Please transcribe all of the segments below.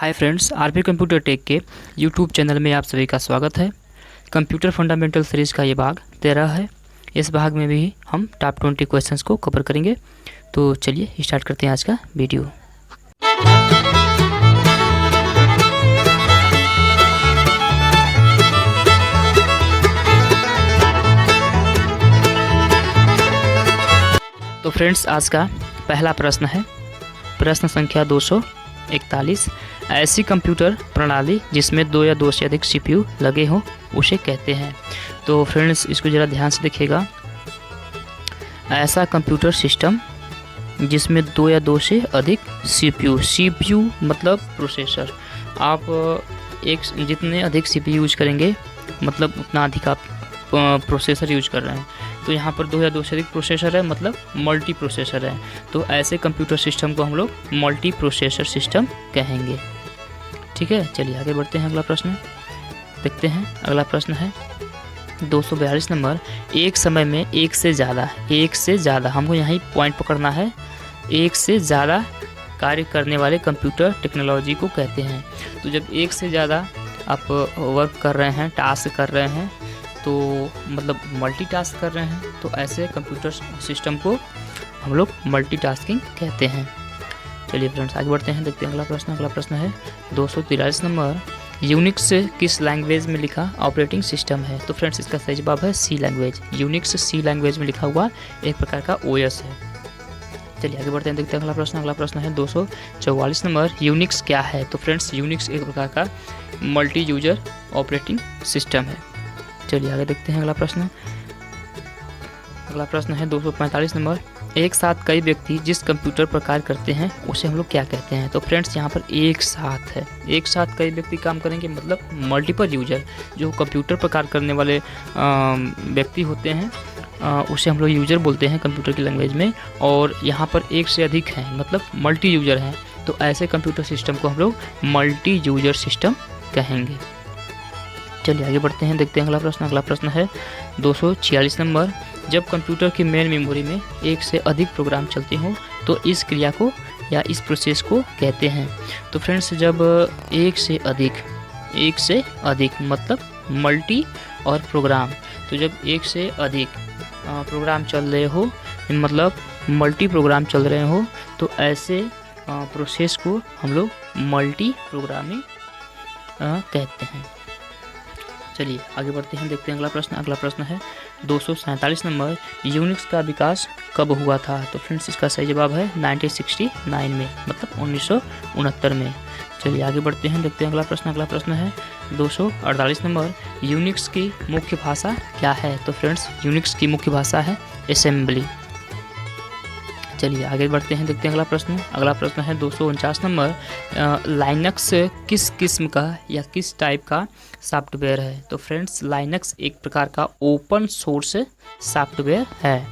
हाय friends, RP computer tech के YouTube channel में आप सभी का स्वागत है। कंप्यूटर फंडामेंटल सीरीज़ का ये भाग 13 है। इस भाग में भी हम टॉप 20 क्वेश्चंस को कवर करेंगे। तो चलिए स्टार्ट करते हैं आज का वीडियो। तो फ्रेंड्स, आज का पहला प्रश्न है, प्रश्न संख्या 241। ऐसी कंप्यूटर प्रणाली जिसमें 2 या 2 से अधिक सीपीयू लगे हों उसे कहते हैं। तो फ्रेंड्स, इसको ज़रा ध्यान से देखिएगा। ऐसा कंप्यूटर सिस्टम जिसमें 2 या 2 से अधिक सीपीयू मतलब प्रोसेसर। आप जितने अधिक सीपीयू यूज करेंगे मतलब उतना अधिक आप प्रोसेसर यूज कर रहे हैं। तो यहाँ पर 2 या 2 से अधिक प्रोसेसर है मतलब मल्टी प्रोसेसर है। तो ऐसे कंप्यूटर सिस्टम को हम लोग मल्टी प्रोसेसर सिस्टम कहेंगे। ठीक है, चलिए आगे बढ़ते हैं। अगला प्रश्न देखते हैं। अगला प्रश्न है 242 नंबर। एक समय में एक से ज़्यादा हमको यहाँ पॉइंट पकड़ना है। एक से ज़्यादा कार्य करने वाले कंप्यूटर टेक्नोलॉजी को कहते हैं। तो जब एक से ज़्यादा आप वर्क कर रहे हैं, टास्क कर रहे हैं, तो मतलब मल्टीटास्क कर रहे हैं, तो ऐसे कंप्यूटर सिस्टम को हम लोग मल्टीटास्किंग कहते हैं। चलिए फ्रेंड्स आगे बढ़ते हैं, देखते हैं अगला प्रश्न। अगला प्रश्न है 243 नंबर। यूनिक्स किस लैंग्वेज में लिखा ऑपरेटिंग सिस्टम है? तो फ्रेंड्स, इसका सही जवाब है सी लैंग्वेज। यूनिक्स सी लैंग्वेज में लिखा हुआ एक प्रकार का ओएस है। चलिए आगे बढ़ते हैं, देखते हैं अगला प्रश्न। अगला प्रश्न है 244 नंबर। यूनिक्स क्या है? तो फ्रेंड्स, यूनिक्स एक प्रकार का मल्टी यूजर ऑपरेटिंग सिस्टम है। चलिए आगे देखते हैं अगला प्रश्न। अगला प्रश्न है 245 नंबर। एक साथ कई व्यक्ति जिस कंप्यूटर पर कार्य करते हैं उसे हम लोग क्या कहते हैं? तो फ्रेंड्स, यहाँ पर एक साथ है, एक साथ कई व्यक्ति काम करेंगे मतलब मल्टीपल यूजर। जो कंप्यूटर पर कार्य करने वाले व्यक्ति होते हैं उसे हम लोग यूजर बोलते हैं कंप्यूटर की लैंग्वेज में। और यहाँ पर एक से अधिक हैं मतलब मल्टी यूजर हैं। तो ऐसे कंप्यूटर सिस्टम को हम लोग मल्टी यूजर सिस्टम कहेंगे। चलिए आगे बढ़ते हैं, देखते हैं अगला प्रश्न। अगला प्रश्न है 246 नंबर। जब कंप्यूटर की मेन मेमोरी में एक से अधिक प्रोग्राम चलते हों तो इस क्रिया को या इस प्रोसेस को कहते हैं। तो फ्रेंड्स, जब एक से अधिक मतलब मल्टी और प्रोग्राम, तो जब एक से अधिक प्रोग्राम चल रहे हो मतलब मल्टी प्रोग्राम चल रहे हो, तो ऐसे प्रोसेस को हम लोग मल्टी प्रोग्रामिंग कहते हैं। चलिए आगे बढ़ते हैं, देखते हैं अगला प्रश्न। अगला प्रश्न है 247 नंबर। यूनिक्स का विकास कब हुआ था? तो फ्रेंड्स, इसका सही जवाब है 1969 में मतलब 1969 में। चलिए आगे बढ़ते हैं, देखते हैं अगला प्रश्न। अगला प्रश्न है 248 नंबर। यूनिक्स की मुख्य भाषा क्या है? तो फ्रेंड्स, यूनिक्स की मुख्य भाषा है असेंबली। चलिए आगे बढ़ते हैं, देखते हैं अगला प्रश्न। अगला प्रश्न है 249 नंबर। लाइनक्स किस किस्म का या किस टाइप का सॉफ्टवेयर है? तो फ्रेंड्स, लाइनक्स एक प्रकार का ओपन सोर्स सॉफ्टवेयर है।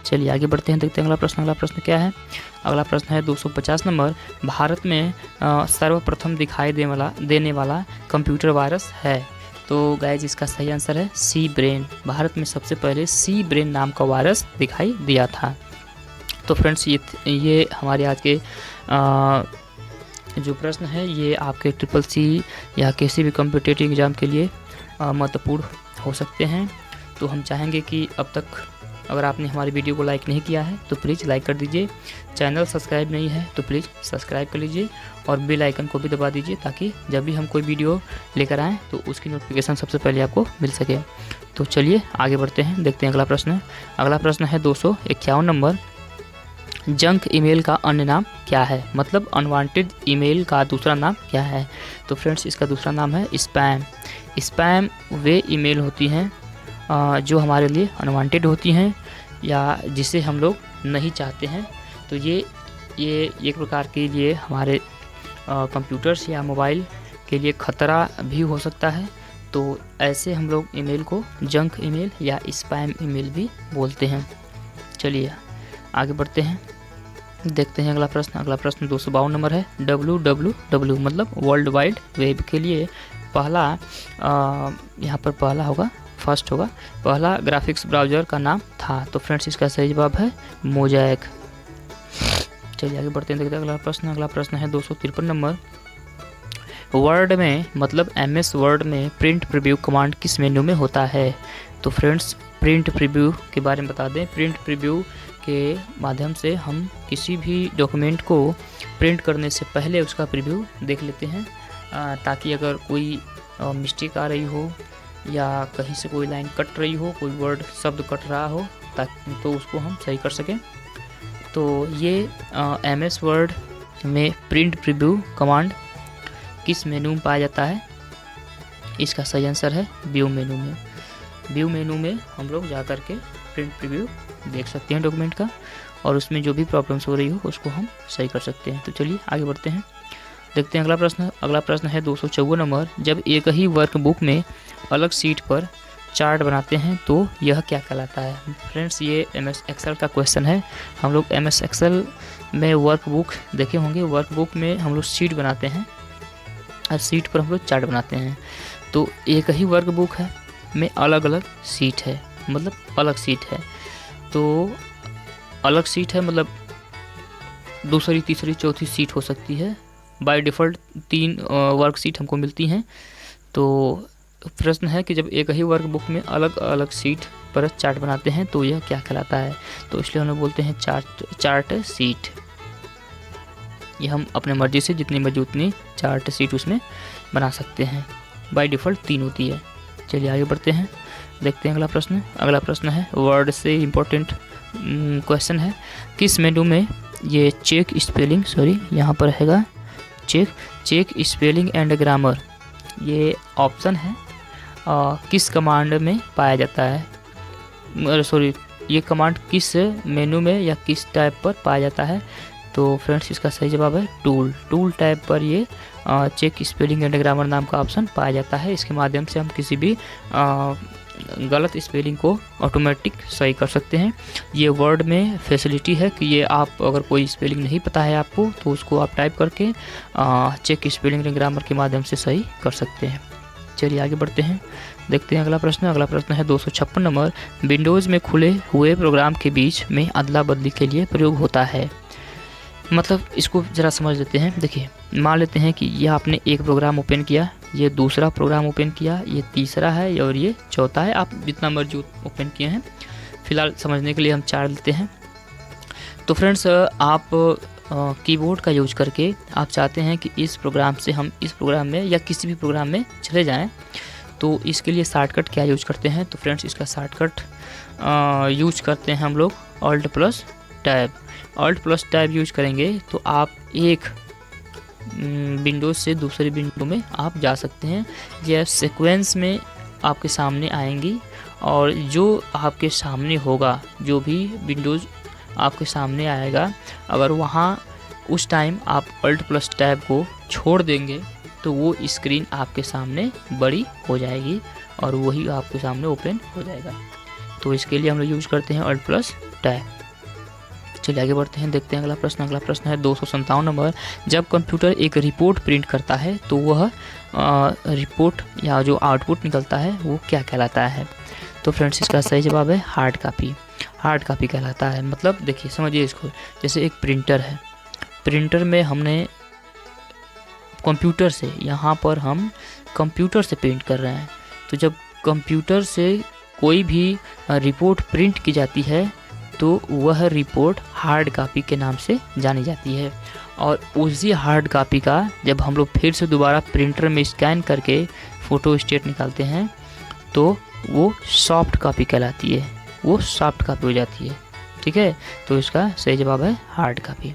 चलिए आगे बढ़ते हैं, देखते हैं अगला प्रश्न। अगला प्रश्न क्या है? अगला प्रश्न है 250 नंबर। भारत में सर्वप्रथम दिखाई देने वाला कंप्यूटर वायरस है? तो गाइज, इसका सही आंसर है सी ब्रेन। भारत में सबसे पहले सी ब्रेन नाम का वायरस दिखाई दिया था। तो फ्रेंड्स, ये हमारे आज के जो प्रश्न है ये आपके CCC या किसी भी कॉम्पिटिटिव एग्ज़ाम के लिए महत्वपूर्ण हो सकते हैं। तो हम चाहेंगे कि अब तक अगर आपने हमारी वीडियो को लाइक नहीं किया है तो प्लीज़ लाइक कर दीजिए। चैनल सब्सक्राइब नहीं है तो प्लीज़ सब्सक्राइब कर लीजिए और बेल आइकन को भी दबा दीजिए ताकि जब भी हम कोई वीडियो लेकर आएँ तो उसकी नोटिफिकेशन सबसे पहले आपको मिल सके। तो चलिए आगे बढ़ते हैं, देखते हैं अगला प्रश्न। अगला प्रश्न है 251 नंबर। जंक ईमेल का अन्य नाम क्या है? मतलब अनवांटेड ईमेल का दूसरा नाम क्या है? तो फ्रेंड्स, इसका दूसरा नाम है स्पैम। स्पैम वे ईमेल होती हैं जो हमारे लिए अनवांटेड होती हैं या जिसे हम लोग नहीं चाहते हैं। तो ये एक प्रकार के लिए हमारे कंप्यूटर्स या मोबाइल के लिए ख़तरा भी हो सकता है। तो ऐसे हम लोग ईमेल को जंक ईमेल या स्पैम ईमेल भी बोलते हैं। चलिए आगे बढ़ते हैं, देखते हैं अगला प्रश्न। अगला प्रश्न 252 नंबर है। www मतलब वर्ल्ड वाइड वेब के लिए पहला यहाँ पर पहला होगा फर्स्ट होगा पहला ग्राफिक्स ब्राउज़र का नाम था। तो फ्रेंड्स, इसका सही जवाब है मोज़ैक। चलिए आगे बढ़ते हैं, देखते हैं अगला प्रश्न। अगला प्रश्न है 253 नंबर। वर्ड में मतलब MS वर्ड में प्रिंट प्रीव्यू कमांड किस मेन्यू में होता है? तो फ्रेंड्स प्रिंट प्रीव्यू के बारे में बता दें। प्रिंट प्रीव्यू के माध्यम से हम किसी भी डॉक्यूमेंट को प्रिंट करने से पहले उसका प्रीव्यू देख लेते हैं, ताकि अगर कोई मिस्टेक आ रही हो या कहीं से कोई लाइन कट रही हो, कोई वर्ड शब्द कट रहा हो, ताकि तो उसको हम सही कर सकें। तो ये MS वर्ड में प्रिंट प्रीव्यू कमांड किस मेनू में पाया जाता है? इसका सही आंसर है व्यू मेनू में। व्यू मेनू में हम लोग जा कर के प्रिंट प्रीव्यू देख सकते हैं डॉक्यूमेंट का, और उसमें जो भी प्रॉब्लम्स हो रही हो उसको हम सही कर सकते हैं। तो चलिए आगे बढ़ते हैं, देखते हैं अगला प्रश्न। अगला प्रश्न है 254 नंबर। जब एक ही वर्कबुक में अलग सीट पर चार्ट बनाते हैं तो यह क्या कहलाता है? फ्रेंड्स ये MS एक्सेल का क्वेश्चन है। हम लोग MS एक्सेल में वर्कबुक देखे होंगे। वर्कबुक में हम लोग सीट बनाते हैं और सीट पर हम लोग चार्ट बनाते हैं। तो एक ही वर्कबुक है में अलग अलग सीट है, मतलब अलग सीट है। तो अलग सीट है मतलब दूसरी तीसरी चौथी सीट हो सकती है। बाय डिफ़ॉल्ट 3 वर्क सीट हमको मिलती हैं। तो प्रश्न है कि जब एक ही वर्कबुक में अलग अलग सीट पर चार्ट बनाते हैं तो यह क्या कहलाता है? तो इसलिए हम लोग बोलते हैं चार्ट सीट। ये हम अपने मर्जी से जितनी मर्जी उतनी चार्ट सीट उसमें बना सकते हैं। बाय डिफ़ॉल्ट 3 होती है। चलिए आगे बढ़ते हैं, देखते हैं अगला प्रश्न। अगला प्रश्न है वर्ड से इम्पोर्टेंट क्वेश्चन है। किस मेनू में ये चेक स्पेलिंग यहाँ पर रहेगा चेक स्पेलिंग एंड ग्रामर, ये ऑप्शन है किस कमांड में पाया जाता है? ये कमांड किस मेनू में या किस टैब पर पाया जाता है? तो फ्रेंड्स इसका सही जवाब है टूल टैब पर ये चेक स्पेलिंग एंड ग्रामर नाम का ऑप्शन पाया जाता है। इसके माध्यम से हम किसी भी गलत स्पेलिंग को ऑटोमेटिक सही कर सकते हैं। ये वर्ड में फैसिलिटी है कि ये आप अगर कोई स्पेलिंग नहीं पता है आपको तो उसको आप टाइप करके चेक स्पेलिंग एंड ग्रामर के माध्यम से सही कर सकते हैं। चलिए आगे बढ़ते हैं, देखते हैं अगला प्रश्न। अगला प्रश्न है 256 नंबर। विंडोज़ में खुले हुए प्रोग्राम के बीच में अदला बदली के लिए प्रयोग होता है। मतलब इसको ज़रा समझ लेते हैं। देखिए मान लेते हैं कि यह आपने एक प्रोग्राम ओपन किया, ये दूसरा प्रोग्राम ओपन किया, ये तीसरा है और ये चौथा है। आप जितना मर्जी ओपन किए हैं, फिलहाल समझने के लिए हम 4 लेते हैं। तो फ्रेंड्स आप कीबोर्ड का यूज करके आप चाहते हैं कि इस प्रोग्राम से हम इस प्रोग्राम में या किसी भी प्रोग्राम में चले जाएं, तो इसके लिए शॉर्टकट क्या यूज करते हैं? तो फ्रेंड्स इसका शॉर्टकट यूज करते हैं हम लोग ऑल्ट प्लस टैब यूज करेंगे तो आप एक विंडोज से दूसरी विंडो में आप जा सकते हैं। यह सीक्वेंस में आपके सामने आएंगी और जो आपके सामने होगा, जो भी विंडोज़ आपके सामने आएगा, अगर वहाँ उस टाइम आप अल्ट प्लस टैब को छोड़ देंगे तो वो स्क्रीन आपके सामने बड़ी हो जाएगी और वही आपके सामने ओपन हो जाएगा। तो इसके लिए हम लोग यूज करते हैं अल्ट प्लस टैब। चलिए आगे बढ़ते हैं, देखते हैं अगला प्रश्न। अगला प्रश्न है 257 नंबर। जब कंप्यूटर एक रिपोर्ट प्रिंट करता है तो वह रिपोर्ट या जो आउटपुट निकलता है वो क्या कहलाता है? तो फ्रेंड्स इसका सही जवाब है हार्ड कापी कहलाता है। मतलब देखिए समझिए इसको, जैसे एक प्रिंटर है, प्रिंटर में हमने कंप्यूटर से, यहाँ पर हम कंप्यूटर से प्रिंट कर रहे हैं, तो जब कंप्यूटर से कोई भी रिपोर्ट प्रिंट की जाती है तो वह रिपोर्ट हार्ड कापी के नाम से जानी जाती है। और उसी हार्ड कापी का जब हम लोग फिर से दोबारा प्रिंटर में स्कैन करके फ़ोटो स्टेट निकालते हैं तो वो सॉफ्ट कापी कहलाती है, वो सॉफ्ट कापी हो जाती है। ठीक है, तो इसका सही जवाब है हार्ड कापी।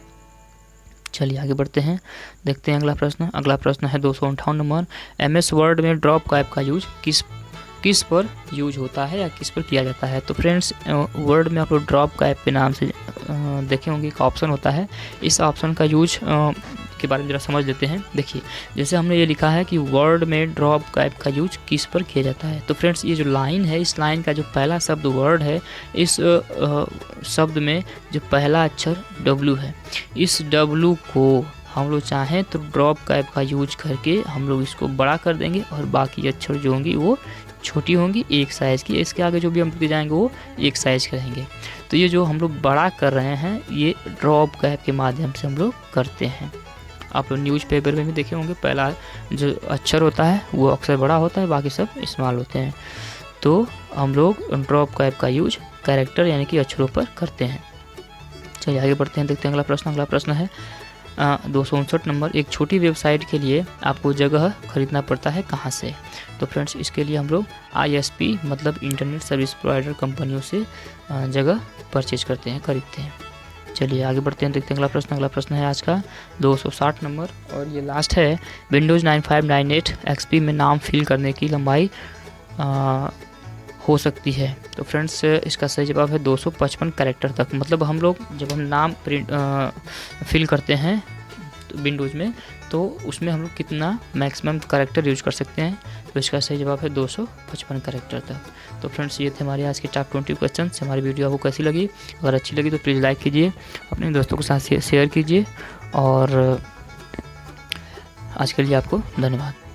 चलिए आगे बढ़ते हैं, देखते हैं अगला प्रश्न। अगला प्रश्न है 258 नंबर। MS वर्ड में ड्रॉप कैप का यूज किस पर यूज होता है या किस पर किया जाता है? तो फ्रेंड्स वर्ड में आप लोग ड्रॉप कैप के नाम से देखे होंगे, एक ऑप्शन होता है। इस ऑप्शन का यूज के बारे में जरा समझ लेते हैं। देखिए जैसे हमने ये लिखा है कि वर्ड में ड्रॉप कैप का यूज किस पर किया जाता है, तो फ्रेंड्स ये जो लाइन है, इस लाइन का जो पहला शब्द वर्ड है, इस शब्द में जो पहला अक्षर W है, इस W को हम लोग चाहें तो ड्रॉप कैप का यूज करके हम लोग इसको बड़ा कर देंगे और बाकी अक्षर जो होंगी वो छोटी होंगी, एक साइज़ की। इसके आगे जो भी हम जाएंगे वो एक साइज़ के रहेंगे। तो ये जो हम लोग बड़ा कर रहे हैं ये ड्रॉप कैप के माध्यम से हम लोग करते हैं। आप लोग न्यूज़पेपर में भी देखे होंगे, पहला जो अक्षर होता है वो अक्षर बड़ा होता है, बाकी सब स्मॉल होते हैं। तो हम लोग ड्रॉप कैप का यूज कैरेक्टर यानी कि अक्षरों पर करते हैं। चलिए आगे बढ़ते हैं, देखते हैं अगला प्रश्न। अगला प्रश्न है 259 नंबर, एक छोटी वेबसाइट के लिए आपको जगह खरीदना पड़ता है कहाँ से? तो फ्रेंड्स इसके लिए हम लोग ISP मतलब इंटरनेट सर्विस प्रोवाइडर कंपनियों से जगह परचेज करते हैं, खरीदते हैं। चलिए आगे बढ़ते हैं, देखते हैं अगला प्रश्न। अगला प्रश्न है आज का 260 नंबर और ये लास्ट है। विंडोज़ 9598 XP में नाम फिल करने की लंबाई हो सकती है? तो फ्रेंड्स इसका सही जवाब है 255 कैरेक्टर तक। मतलब हम लोग जब हम नाम फिल करते हैं तो विंडोज़ में, तो उसमें हम लोग कितना मैक्सिमम कैरेक्टर यूज कर सकते हैं? तो इसका सही जवाब है 255 कैरेक्टर तक। तो फ्रेंड्स ये थे हमारे आज के टॉप 20 क्वेश्चन। हमारी वीडियो आपको कैसी लगी? अगर अच्छी लगी तो प्लीज़ लाइक कीजिए, अपने दोस्तों के साथ शेयर कीजिए, और आज के लिए आपको धन्यवाद।